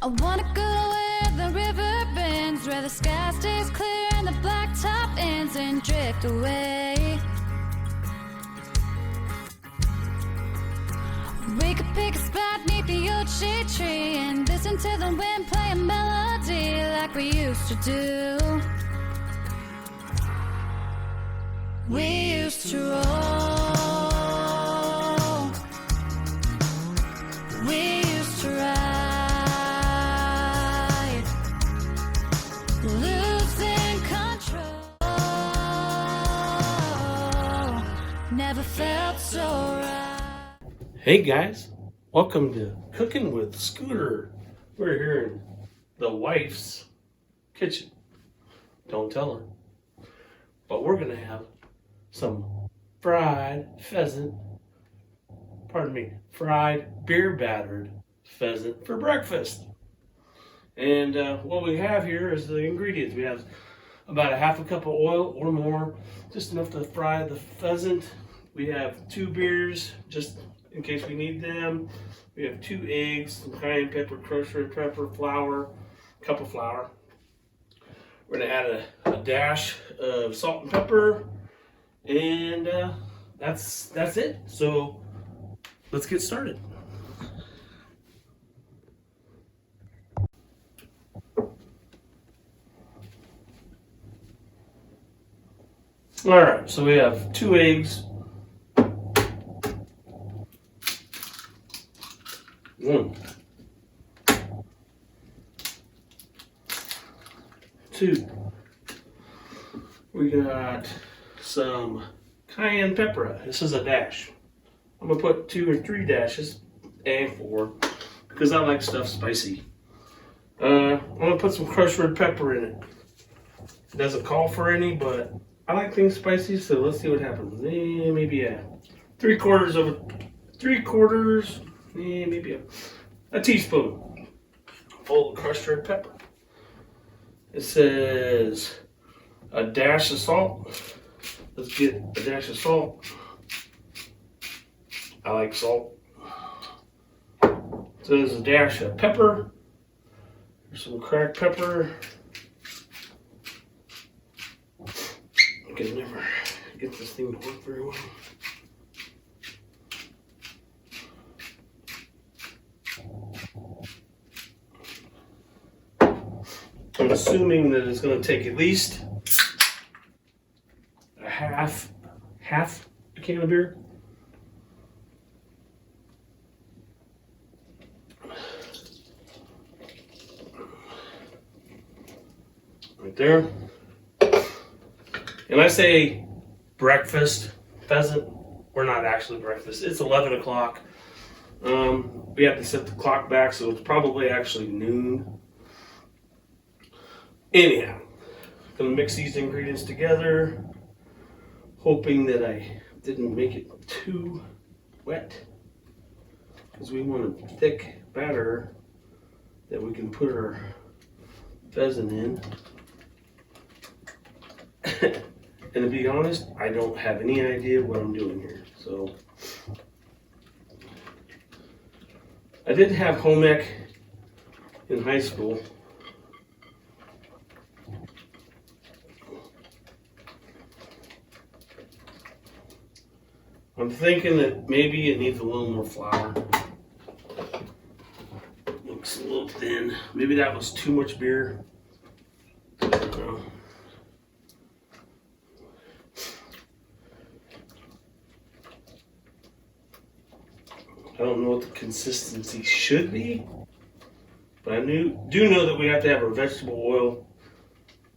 I wanna go to where the river bends, where the sky stays clear and the blacktop ends, and drift away. We could pick a spot neath the old shade tree and listen to the wind play a melody like we used to do. We used to roll. We used to ride, losing control. Never felt so right. Hey guys, welcome to Cooking with Scooter. We're here in the wife's kitchen. Don't tell her. But we're gonna have some fried beer battered pheasant for breakfast. And what we have here is the ingredients. We have about a half a cup of oil or more, just enough to fry the pheasant. We have 2 beers, just in case we need them. We have 2 eggs, some cayenne pepper, crushed red pepper, flour, cup of flour. We're gonna add a dash of salt and pepper, and that's it. So let's get started. All right, so we have 2 eggs. 1, 2. We got some cayenne pepper. This is a dash. I'm gonna put 2 or 3 dashes and 4 because I like stuff spicy. I'm gonna put some crushed red pepper in it. It doesn't call for any, but I like things spicy, so let's see what happens. Maybe a 3/4, maybe a teaspoon full of crushed red pepper. It says a dash of salt. Let's get a dash of salt. I like salt. So there's a dash of pepper. There's some cracked pepper. I can never get this thing to work very well. I'm assuming that it's going to take at least a half a can of beer. Right there. And I say breakfast pheasant. We're not actually breakfast. It's 11 o'clock. We have to set the clock back, so it's probably actually noon. Anyhow, I'm gonna mix these ingredients together, hoping that I didn't make it too wet, because we want a thick batter that we can put our pheasant in. And to be honest, I don't have any idea what I'm doing here. So I did have home ec in high school. I'm thinking that maybe it needs a little more flour. Looks a little thin. Maybe that was too much beer. I don't know. I don't know what the consistency should be, but I do know that we have to have our vegetable oil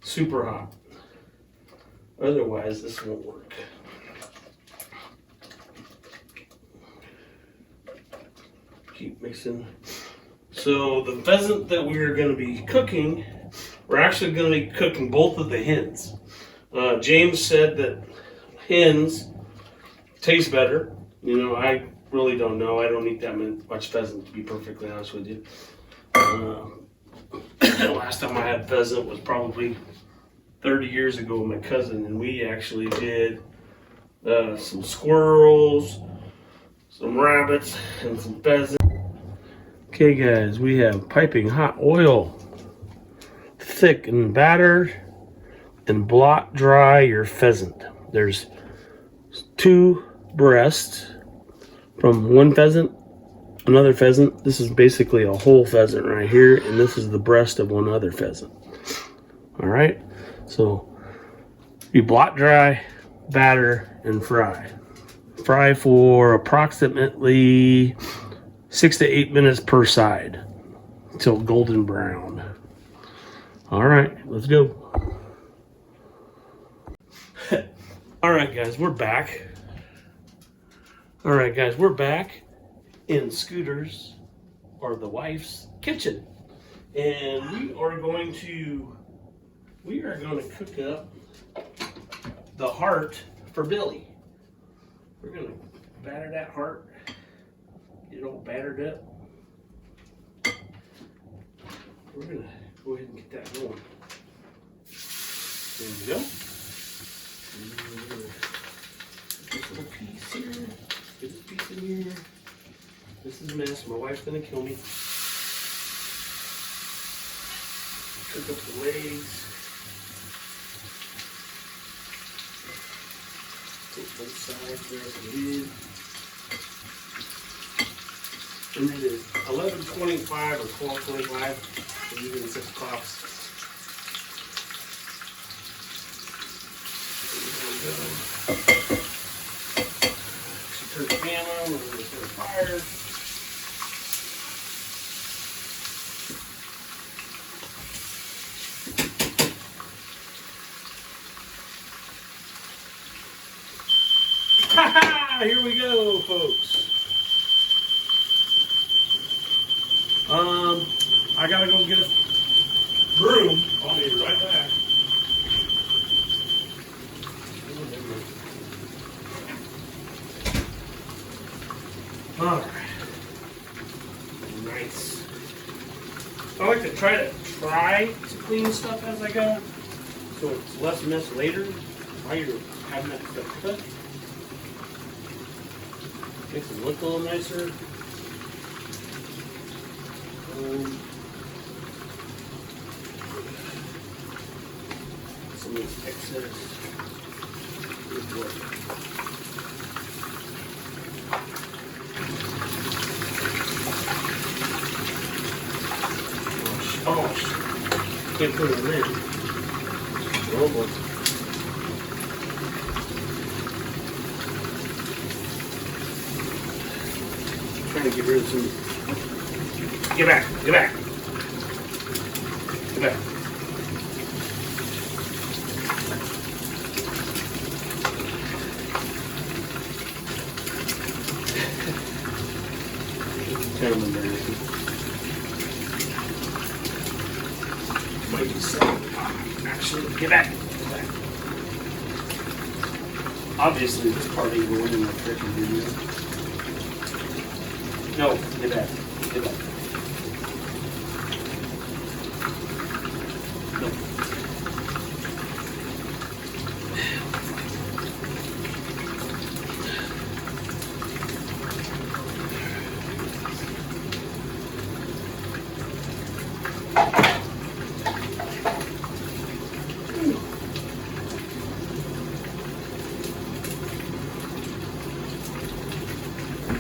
super hot. Otherwise, this won't work. Keep mixing. So the pheasant that we're going to be cooking, we're actually going to be cooking both of the hens. James said that hens taste better. You know, I really don't know. I don't eat that much pheasant, to be perfectly honest with you. Last time I had pheasant was probably 30 years ago with my cousin, and we actually did some squirrels, some rabbits, and some pheasant. Okay guys, we have piping hot oil, thick and battered, and blot dry your pheasant. There's 2 breasts from one pheasant, another pheasant. This is basically a whole pheasant right here, and this is the breast of one other pheasant. All right, so you blot dry, batter, and fry. Fry for approximately 6 to 8 minutes per side until golden brown. All right, let's go. All right, guys, we're back. In Scooter's, or the wife's, kitchen, and we are going to cook up the heart for Billy. We're gonna batter that heart. Get it all battered up. We're gonna go ahead and get that going. There we go. And we're gonna put this little piece here. Get this piece in here. This is a mess. My wife's gonna kill me. Cook up the legs. Put both sides there at the lid. And it is 11:25 or 12:25. So you're gonna set the clocks. There we go. So turn the pan on. We're gonna set the fire. Here we go, folks. I gotta go get a broom. I'll be right back. All right. Nice. I like to try to clean stuff as I go, so it's less mess later while you're having that stuff cooked. Makes it look a little nicer. Some of this excess. Good work. Oh, can't put it in. Oh boy. Trying to get rid of some. Get back, get back. Get back. Kind of embarrassing. Might be so. Actually, get back. Get back. Obviously, this part ain't going in my freaking video. No, get back. Get back. No.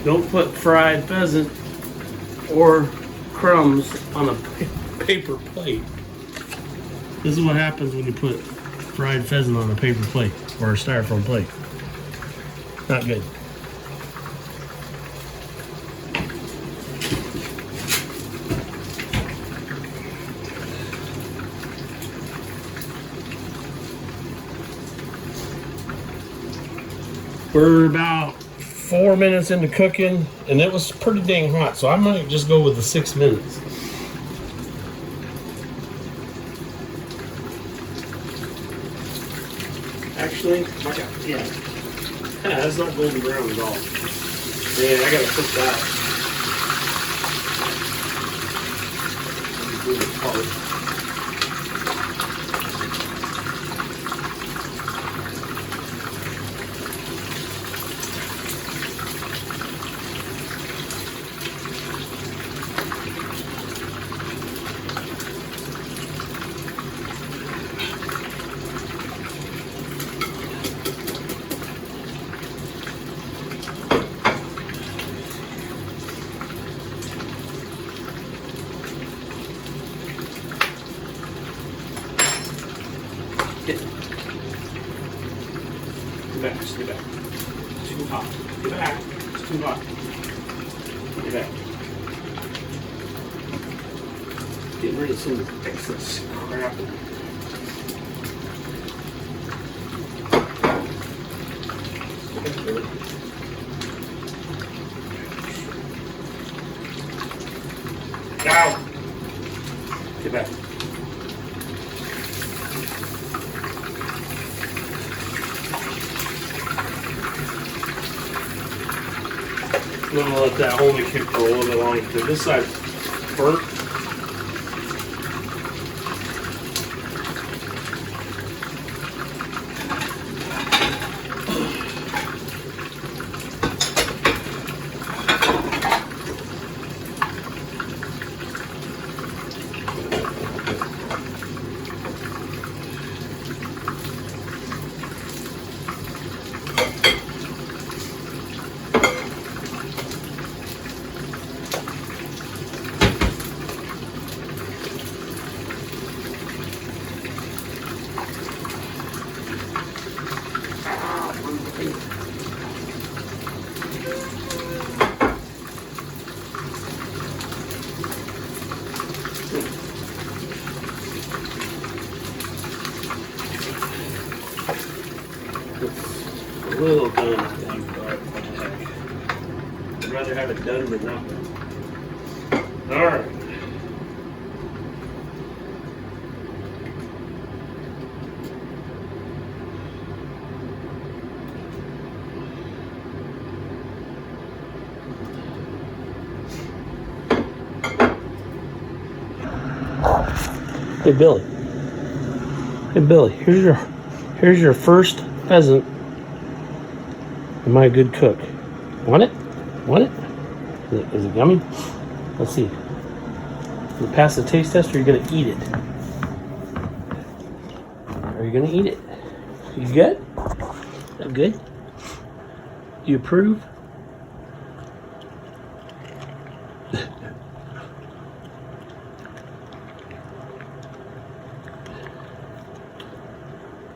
Don't put fried pheasant or crumbs on a paper plate. This is what happens when you put fried pheasant on a paper plate or a styrofoam plate. Not good. We're about 4 minutes into cooking, and it was pretty dang hot, so I might just go with the 6 minutes. Actually, yeah, that's not golden brown at all. Yeah, I gotta cook that. Do the part. Get back. It's too hot. Get back. It's too hot. Get back. Getting rid of some excess crap. Ow! Get back. I'm gonna let that hold me cook for a little bit longer because this side's burnt. A little done, I think, but I'd rather have it done than not done. Alright. Hey Billy. Hey Billy, here's your first pheasant. Am I a good cook? Want it? Want it? Is it yummy? Let's see. You pass the taste test or are you gonna eat it? Are you gonna eat it? You good? That good? You approve?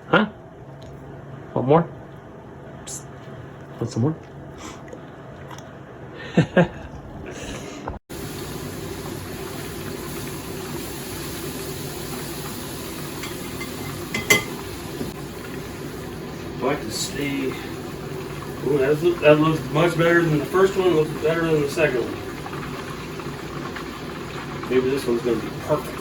Huh? Want more? Psst. Want some more? I like to see. Ooh, that looks much better than the first one. Looks better than the second one. Maybe this one's going to be perfect.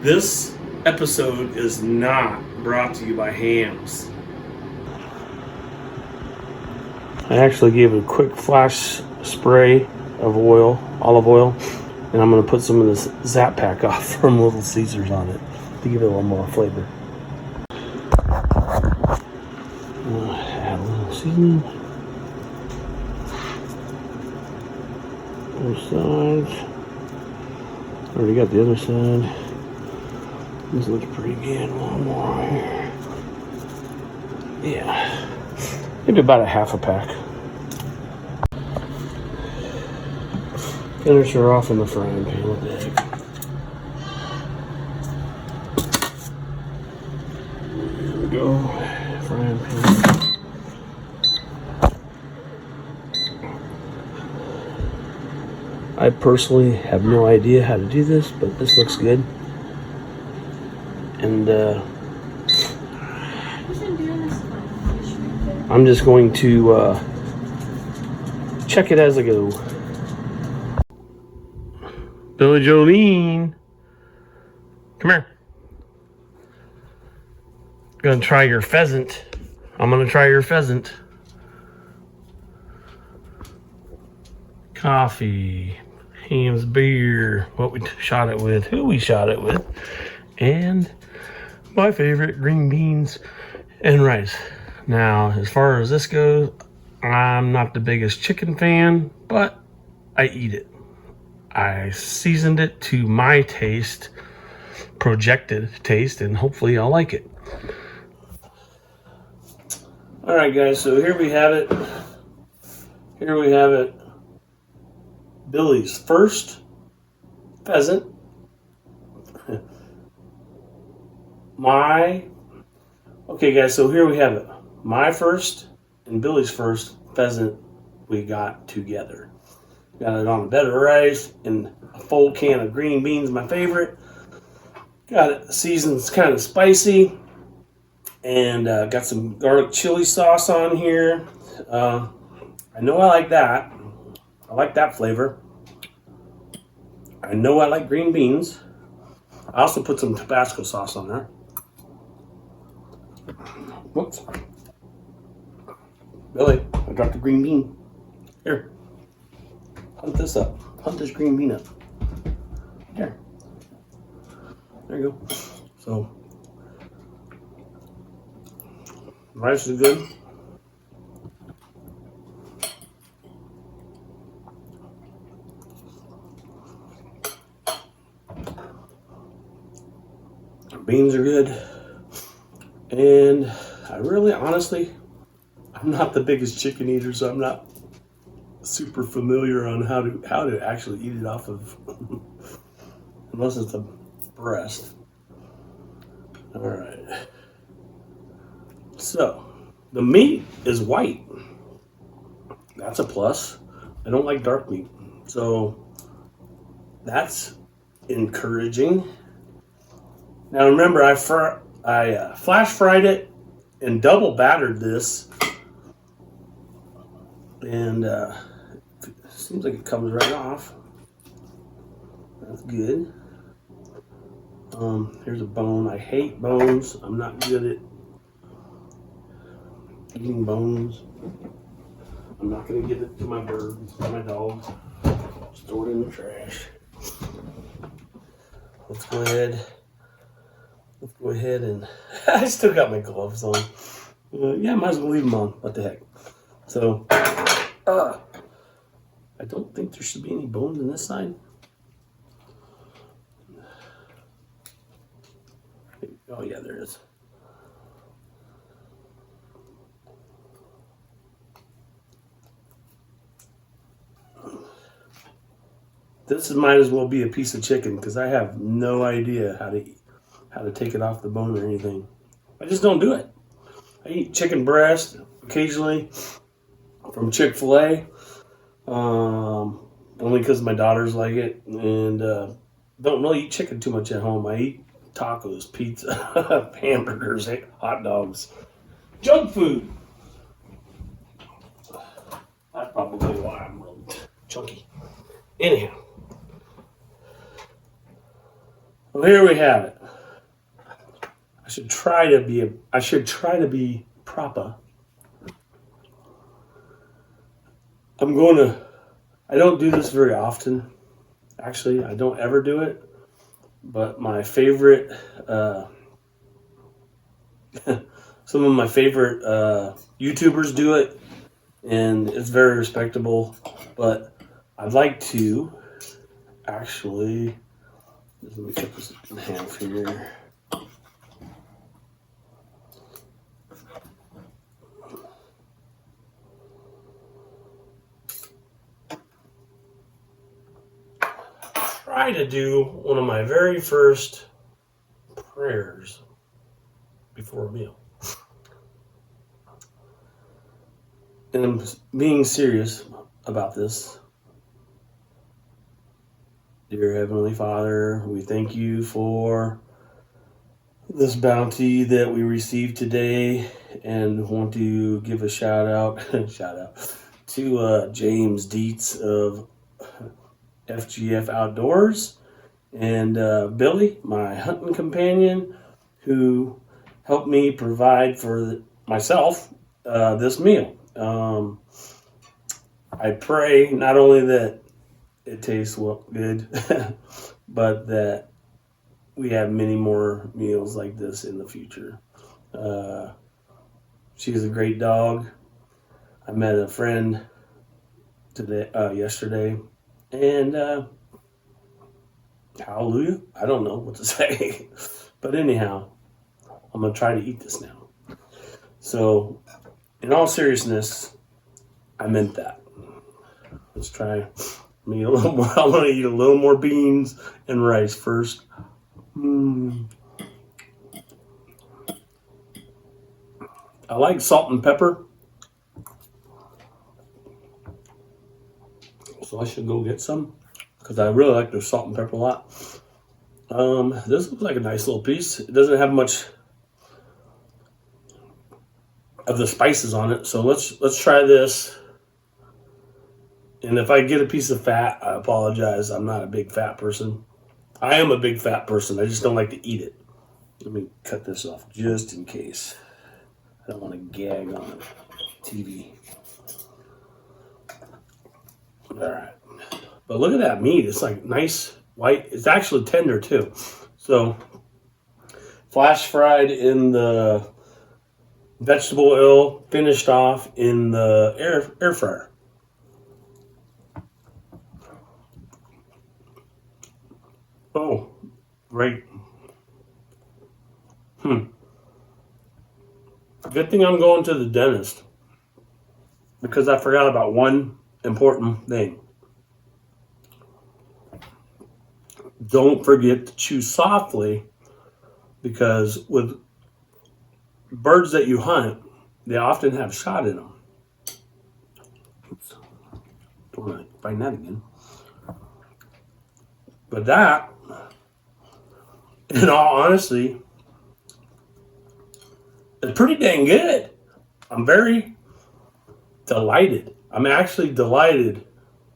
This episode is not brought to you by hams. I actually gave it a quick flash spray of oil, olive oil, and I'm going to put some of this Zap Pack off from Little Caesars on it to give it a little more flavor. Add a little seasoning. Both sides. Already got the other side. This looks pretty good. A little more here. Yeah. Maybe about a half a pack. Finish her off in the frying pan with the egg. There we go. Frying pan. I personally have no idea how to do this, but this looks good. And I'm just going to check it as I go. Billie JaLynn, Come here. Gonna try your pheasant. I'm gonna try your pheasant. Coffee, Ham's beer, what we shot it with, who we shot it with, and my favorite, green beans and rice. Now, as far as this goes, I'm not the biggest chicken fan, but I eat it. I seasoned it to my taste, projected taste, and hopefully I'll like it. All right, guys, so here we have it. Here we have it. Billie's first pheasant. Okay, guys, so here we have it. My first and Billie's first pheasant we got together. Got it on a bed of rice and a full can of green beans, my favorite. Got it seasoned kind of spicy. And got some garlic chili sauce on here. I know I like that. I like that flavor. I know I like green beans. I also put some Tabasco sauce on there. Whoops. Billy, I dropped a green bean. Here. Hunt this up. Hunt this green bean up. Here. There you go. So, rice is good. Beans are good. And I really, honestly, I'm not the biggest chicken eater, so I'm not super familiar on how to actually eat it off of, unless it's a breast. All right. So, the meat is white. That's a plus. I don't like dark meat. So, that's encouraging. Now remember, I flash fried it and double battered this. And it seems like it comes right off. That's good. Here's a bone. I hate bones. I'm not good at eating bones. I'm not going to give it to my birds or my dogs. Just throw it in the trash. Let's go ahead and I still got my gloves on. Yeah, might as well leave them on. What the heck? So, I don't think there should be any bones in this side. Oh yeah, there is. This might as well be a piece of chicken because I have no idea how to take it off the bone or anything. I just don't do it. I eat chicken breast occasionally from Chick-fil-A, only because my daughters like it, and don't really eat chicken too much at home. I eat tacos, pizza, hamburgers, hot dogs, junk food. That's probably why I'm really chunky. Anyhow, well, here we have it. I should try to be proper. I don't do this very often. Actually, I don't ever do it. But my favorite, some of my favorite YouTubers do it, and it's very respectable. But I'd like to actually, let me cut this in half here. Try to do one of my very first prayers before a meal. And I'm being serious about this. Dear Heavenly Father, we thank you for this bounty that we received today and want to give a shout out to James Dietz of FGF Outdoors And Billy, my hunting companion, who helped me provide for myself this meal. I pray not only that it tastes good, but that we have many more meals like this in the future. She's a great dog. I met a friend yesterday, and hallelujah. I don't know what to say, but anyhow, I'm gonna try to eat this now. So, in all seriousness, I meant that. Let's try me a little more. I'm gonna eat a little more beans and rice first. I like salt and pepper, so I should go get some because I really like the salt and pepper a lot. This looks like a nice little piece. It doesn't have much of the spices on it, so let's try this. And if I get a piece of fat, I apologize. I'm not a big fat person. I am a big fat person. I just don't like to eat it. Let me cut this off just in case. I don't want to gag on TV. All right. But look at that meat. It's like nice white. It's actually tender too. So flash fried in the vegetable oil, finished off in the air fryer. Oh, great. Good thing I'm going to the dentist because I forgot about one important thing. Don't forget to chew softly, because with birds that you hunt, they often have shot in them. Oops. Don't want to find that again. But that, in all honesty, is pretty dang good. I'm very delighted. I'm actually delighted.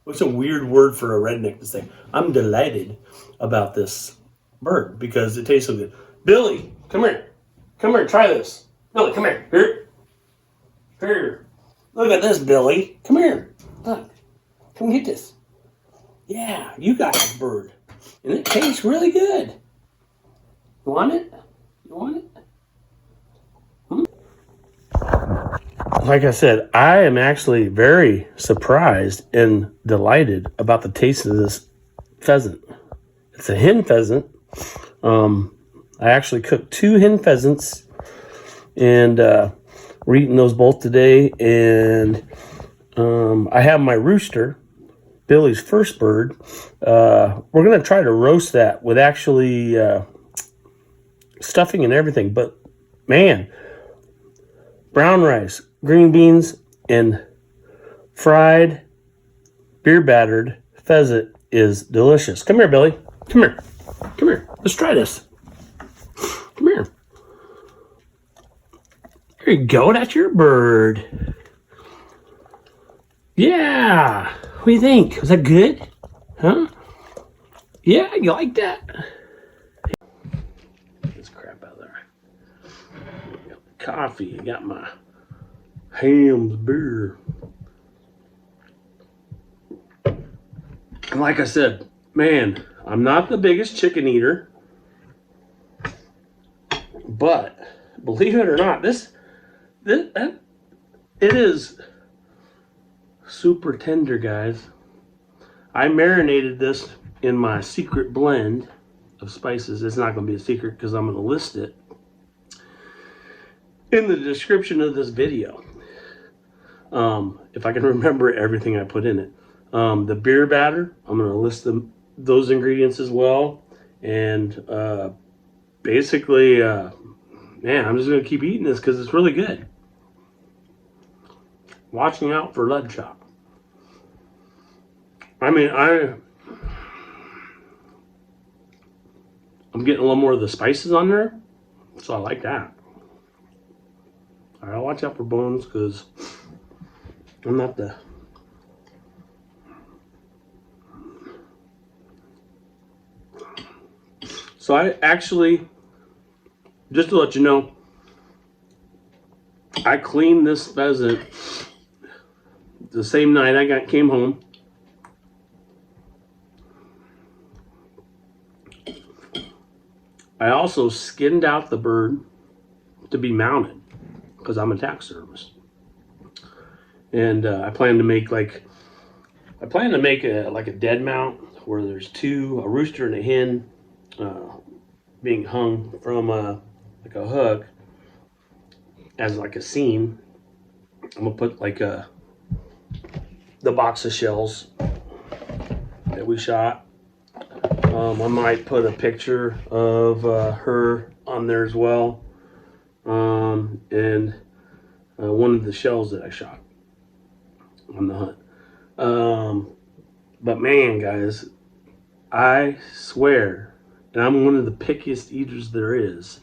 What's a weird word for a redneck to say? I'm delighted about this bird because it tastes so good. Billy, come here. Come here, try this. Billy, come here. Here. Here. Look at this, Billy. Come here. Look. Come get this. Yeah, you got this bird. And it tastes really good. You want it? You want it? Like I said, I am actually very surprised and delighted about the taste of this pheasant. It's a hen pheasant. I actually cooked 2 hen pheasants, and we're eating those both today. And I have my rooster, Billy's first bird. We're going to try to roast that with actually stuffing and everything. But man, brown rice, green beans, and fried beer battered pheasant is delicious. Come here, Billy. Come here. Come here. Let's try this. Come here. There you go. That's your bird. Yeah. What do you think? Was that good? Huh? Yeah, you like that? Get this crap out of there. I got the coffee. I got my Ham's beer. And like I said, man, I'm not the biggest chicken eater, but believe it or not, it is super tender, guys. I marinated this in my secret blend of spices. It's not going to be a secret because I'm going to list it in the description of this video. If I can remember everything I put in it. The beer batter, I'm going to list those ingredients as well. And basically, man, I'm just going to keep eating this because it's really good. Watching out for lead chop. I mean, I'm getting a little more of the spices on there, so I like that. All right, watch out for bones because I'm not the... So I actually, just to let you know, I cleaned this pheasant the same night I came home. I also skinned out the bird to be mounted because I'm a taxidermist, and I plan to make like a dead mount where there's a rooster and a hen being hung from like a hook as like a scene. I'm gonna put like the box of shells that we shot. I might put a picture of her on there as well, and one of the shells that I shot on the hunt. But man, guys, I swear, and I'm one of the pickiest eaters there is,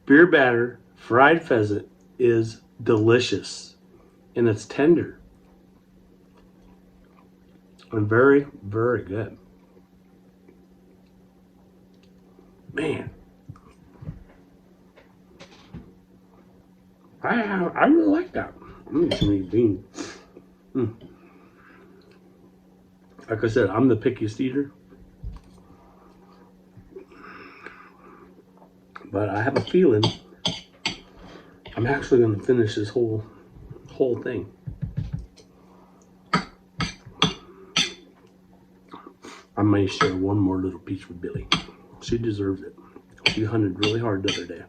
beer batter fried pheasant is delicious, and it's tender and very, very good. Man, I really like that. I'm gonna some of these beans. Like I said, I'm the pickiest eater, but I have a feeling I'm actually gonna finish this whole thing. I may share one more little piece with Billy. She deserves it. She hunted really hard the other day.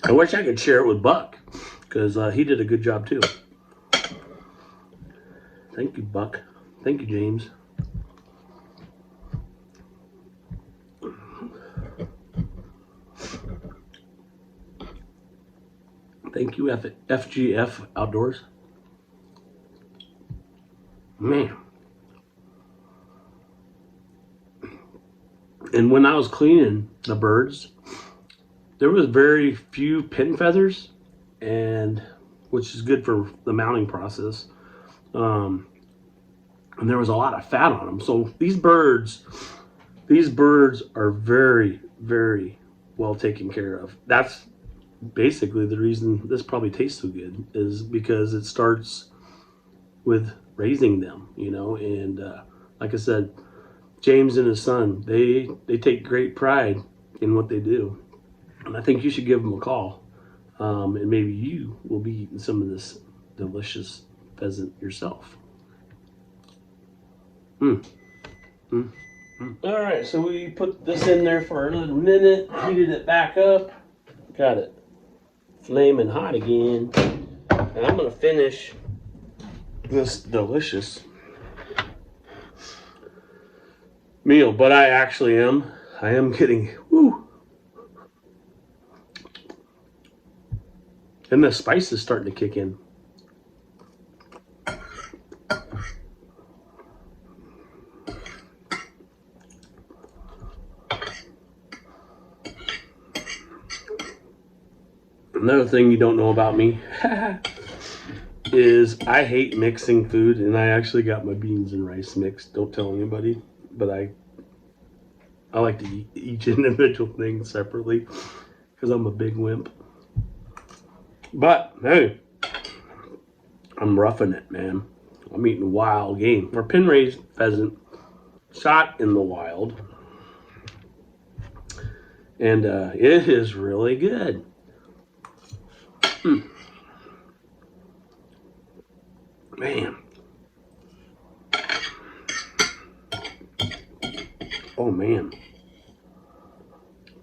I wish I could share it with Buck, because he did a good job too. Thank you, Buck. Thank you, James. Thank you, FGF Outdoors. Man. And when I was cleaning the birds, there was very few pin feathers, and which is good for the mounting process. And there was a lot of fat on them. So these birds are very, very well taken care of. That's basically the reason this probably tastes so good, is because it starts with raising them, you know. And like I said, James and his son, they take great pride in what they do, and I think you should give them a call, and maybe you will be eating some of this delicious pheasant yourself. All right, so we put this in there for another minute, heated it back up, got it flaming hot again, and I'm gonna finish this delicious meal. But I am getting, woo, and the spice is starting to kick in. Another thing you don't know about me is I hate mixing food, and I actually got my beans and rice mixed. Don't tell anybody, but I like to eat each individual thing separately because I'm a big wimp. But hey, I'm roughing it, man. I'm eating wild game, or pin raised pheasant shot in the wild, and it is really good. Man. Oh man.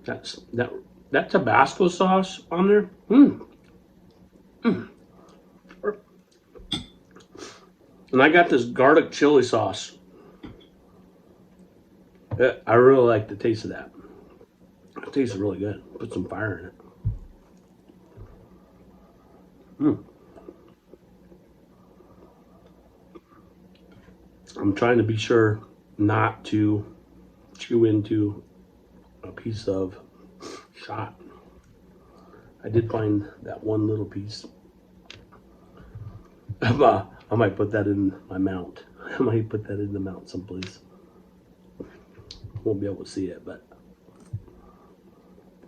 That Tabasco sauce on there. And I got this garlic chili sauce. I really like the taste of that. It tastes really good. Put some fire in it. I'm trying to be sure not to chew into a piece of shot. I did find that one little piece. I might put that in my mount. I might put that in the mount someplace. Won't be able to see it, but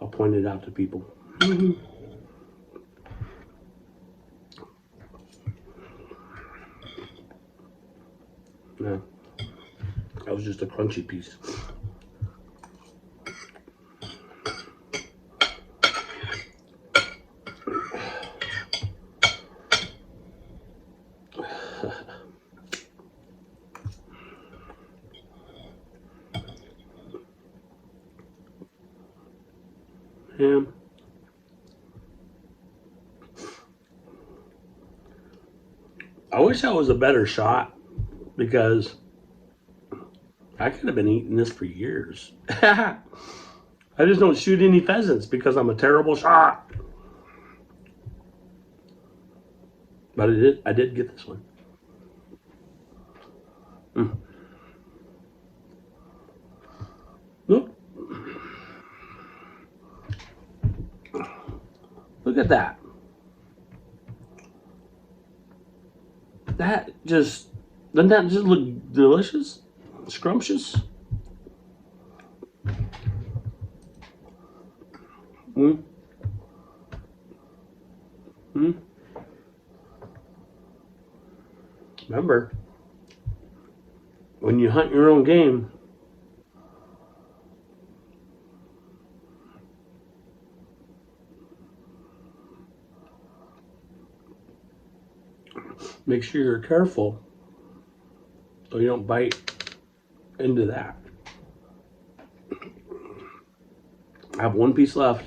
I'll point it out to people. No, that was just a crunchy piece. Ham. I wish I was a better shot because I could have been eating this for years. I just don't shoot any pheasants because I'm a terrible shot. But I did get this one. Look. Look at that. Doesn't that just look delicious? Scrumptious? Remember, when you hunt your own game, make sure you're careful so you don't bite into that. I have one piece left.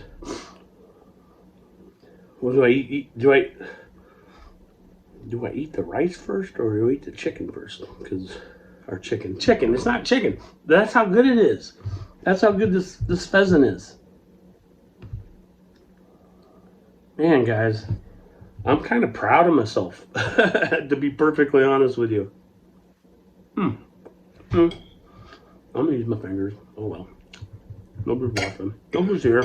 What do I eat? Do I eat the rice first or do I eat the chicken first? Because our chicken, it's not chicken. That's how good it is. That's how good this pheasant is. Man, guys, I'm kind of proud of myself, to be perfectly honest with you. I'm gonna use my fingers. Oh well. Nobody's watching. Nobody's here.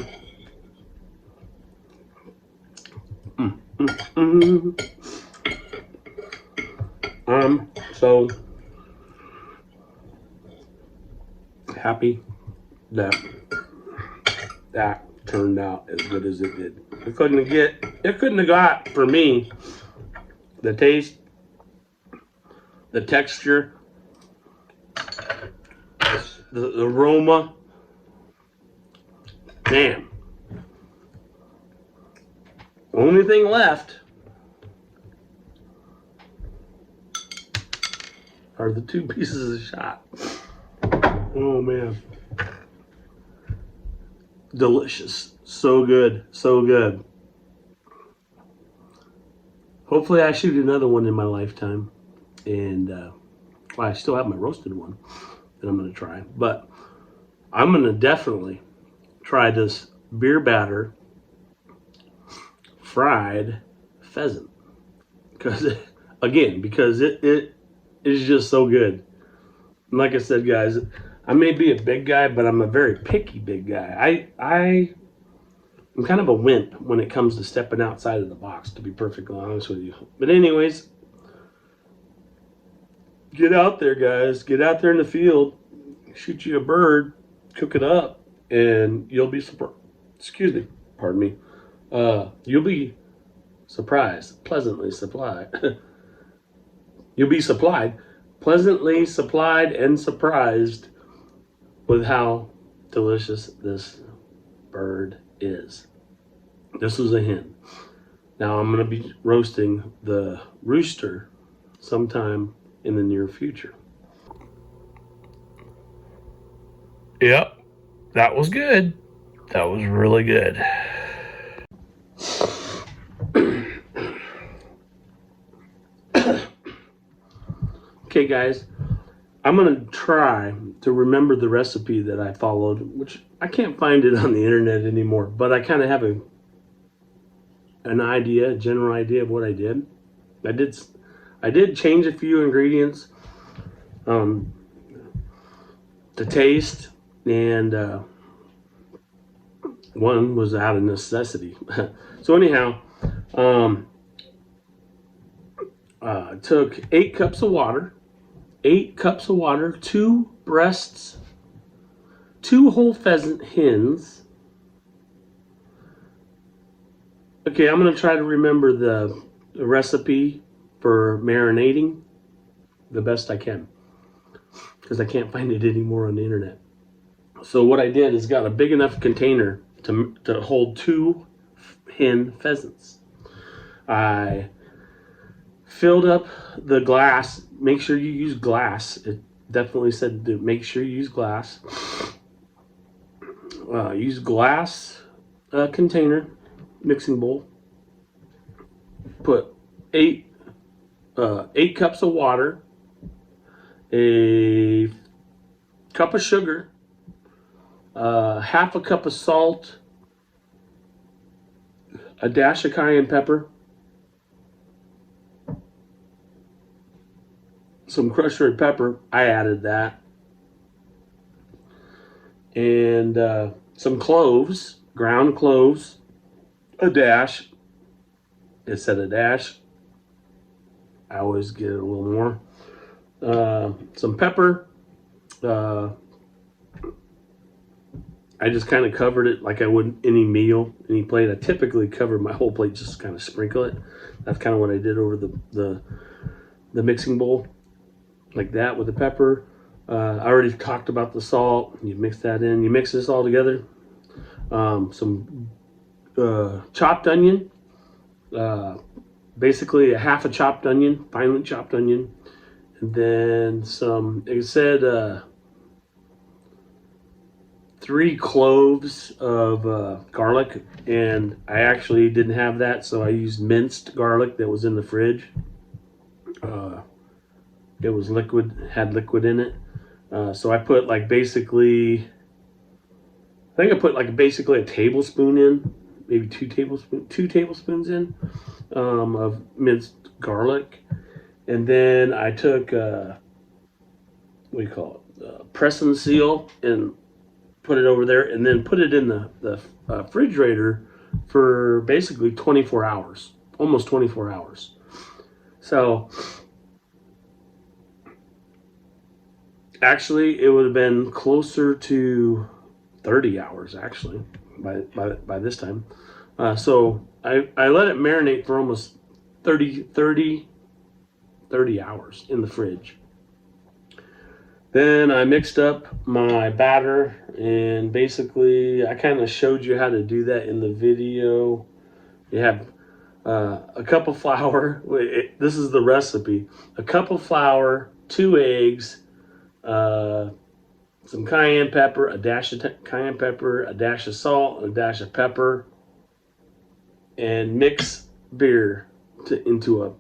I'm so happy that turned out as good as it did. It couldn't have got, for me, the taste, the texture, the aroma. Man. Only thing left are the two pieces of shot. Oh man. Delicious. So good. So good. Hopefully I shoot another one in my lifetime. And well, I still have my roasted one that I'm going to try. But I'm going to definitely try this beer batter fried pheasant. Because it is just so good. And like I said, guys, I may be a big guy, but I'm a very picky big guy. I'm kind of a wimp when it comes to stepping outside of the box, to be perfectly honest with you. But anyways, get out there, guys. Get out there in the field, shoot you a bird, cook it up, and you'll be surprised. Excuse me, pardon me. You'll be surprised, pleasantly supplied. You'll be pleasantly supplied and surprised with how delicious this bird is. This was a hen. Now I'm going to be roasting the rooster sometime in the near future. Yep, that was good. That was really good. Okay, guys, I'm going to try to remember the recipe that I followed, which I can't find it on the internet anymore, but I kind of have a general idea of what I did. I did change a few ingredients to taste, and one was out of necessity. So anyhow, took 8 cups of water, 2 breasts, 2 whole pheasant hens, Okay, I'm gonna try to remember the recipe for marinating the best I can, because I can't find it anymore on the internet. So what I did is got a big enough container to hold 2 hen pheasants. I filled up the glass. Make sure you use glass. It definitely said to make sure you use glass. Use glass container, mixing bowl. Put 8 cups of water, a cup of sugar, half a cup of salt, a dash of cayenne pepper, some crushed red pepper. I added that, and some cloves, ground cloves, a dash. It said a dash. I always get a little more. Some pepper. I just kind of covered it like I would any meal, any plate. I typically cover my whole plate, just kind of sprinkle it. That's kind of what I did over the mixing bowl, like that with the pepper. I already talked about the salt. You mix that in. You mix this all together. Some chopped onion. Basically a half a chopped onion, finely chopped onion. And then some, it said 3 cloves of garlic, and I actually didn't have that, so I used minced garlic that was in the fridge. It was liquid, had liquid in it. So I put like basically, I think I put like basically a tablespoon in, maybe 2 tablespoons in of minced garlic. And then I took, what do you call it, press and seal, and put it over there, and then put it in the refrigerator for basically 24 hours, almost 24 hours. So actually it would have been closer to 30 hours actually by this time. So I let it marinate for almost 30 hours in the fridge. Then I mixed up my batter, and basically I kind of showed you how to do that in the video. You have a cup of flour. This is the recipe. A cup of flour, 2 eggs, some cayenne pepper, a dash of cayenne pepper, a dash of salt, a dash of pepper, and mix beer into a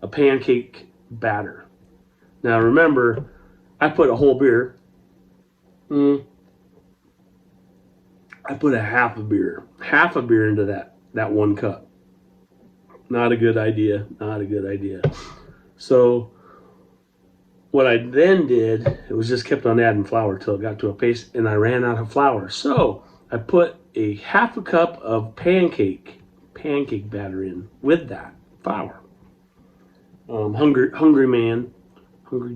pancake batter. Now remember, I put a whole beer. I put a half a beer into that 1 cup. Not a good idea. Not a good idea. So what I then did, it was just kept on adding flour till it got to a paste, and I ran out of flour. So I put a half a cup of pancake batter in with that flour. Hungry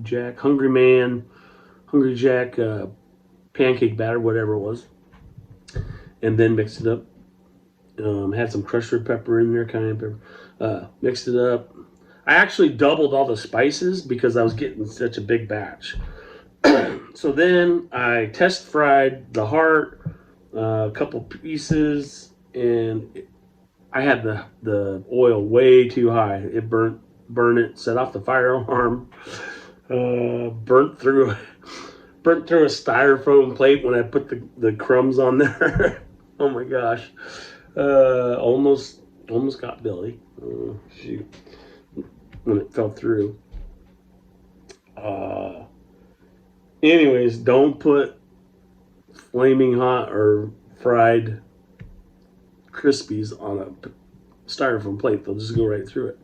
Jack pancake batter, whatever it was, and then mixed it up. Had some crushed red pepper in there, cayenne pepper. Mixed it up. I actually doubled all the spices because I was getting such a big batch. So then I test fried the heart, a couple pieces, and I had the oil way too high. It burnt it, set off the fire alarm. Burnt through a styrofoam plate when I put the crumbs on there. Oh my gosh. Almost got Billy. Shoot. When it fell through. Anyways, don't put flaming hot or fried Crispies on a styrofoam plate. They'll just go right through it.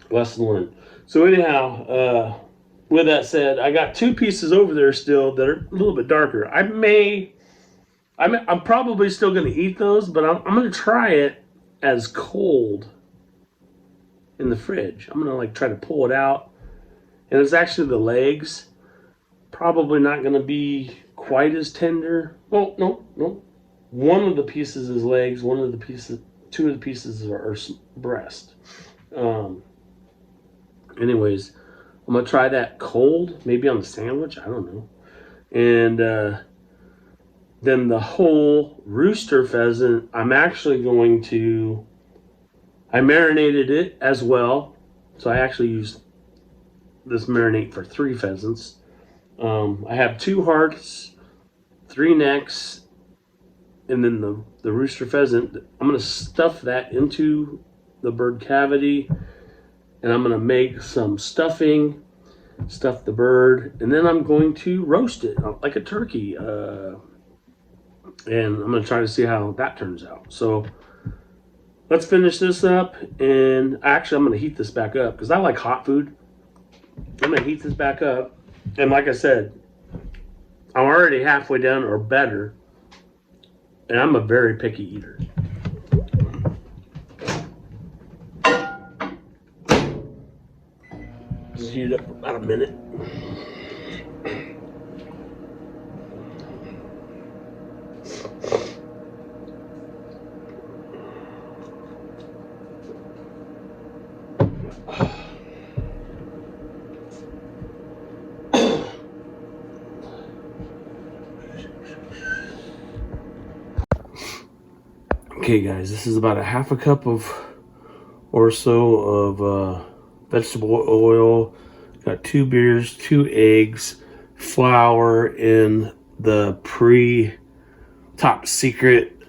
Lesson learned. So anyhow, with that said, I got 2 pieces over there still that are a little bit darker. I'm probably still going to eat those, but I'm going to try it as cold in the fridge. I'm going to try to pull it out. And it's actually the legs. Probably not going to be quite as tender. Well, no. one of the pieces is legs, two of the pieces are breast. Anyways, I'm gonna try that cold, maybe on the sandwich. I don't know. And then the whole rooster pheasant, I marinated it as well. So I actually used this marinade for 3 pheasants. I have 2 hearts, 3 necks, and then the rooster pheasant. I'm going to stuff that into the bird cavity, and I'm going to make some stuffing, stuff the bird, and then I'm going to roast it like a turkey. And I'm going to try to see how that turns out. So let's finish this up, and actually I'm going to heat this back up because I like hot food. I'm going to heat this back up, and like I said, I'm already halfway done or better, and I'm a very picky eater. Just heat it up for about a minute. Okay guys, this is about a half a cup or so of vegetable oil. Got 2 beers, 2 eggs, flour, and the top secret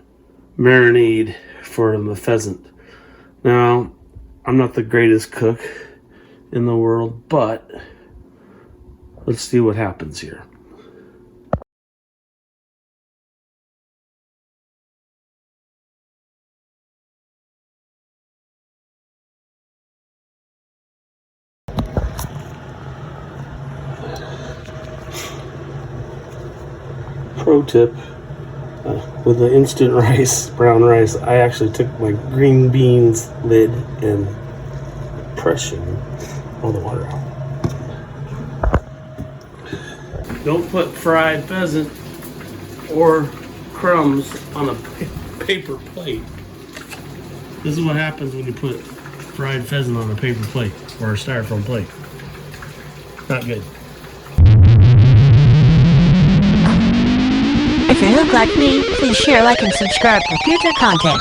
marinade for the pheasant. Now, I'm not the greatest cook in the world, but let's see what happens here. Pro tip, with the instant rice, brown rice, I actually took my green beans lid and pressing all the water out. Don't put fried pheasant or crumbs on a paper plate. This is what happens when you put fried pheasant on a paper plate or a styrofoam plate. Not good. If you look like me, please share, like, and subscribe for future content.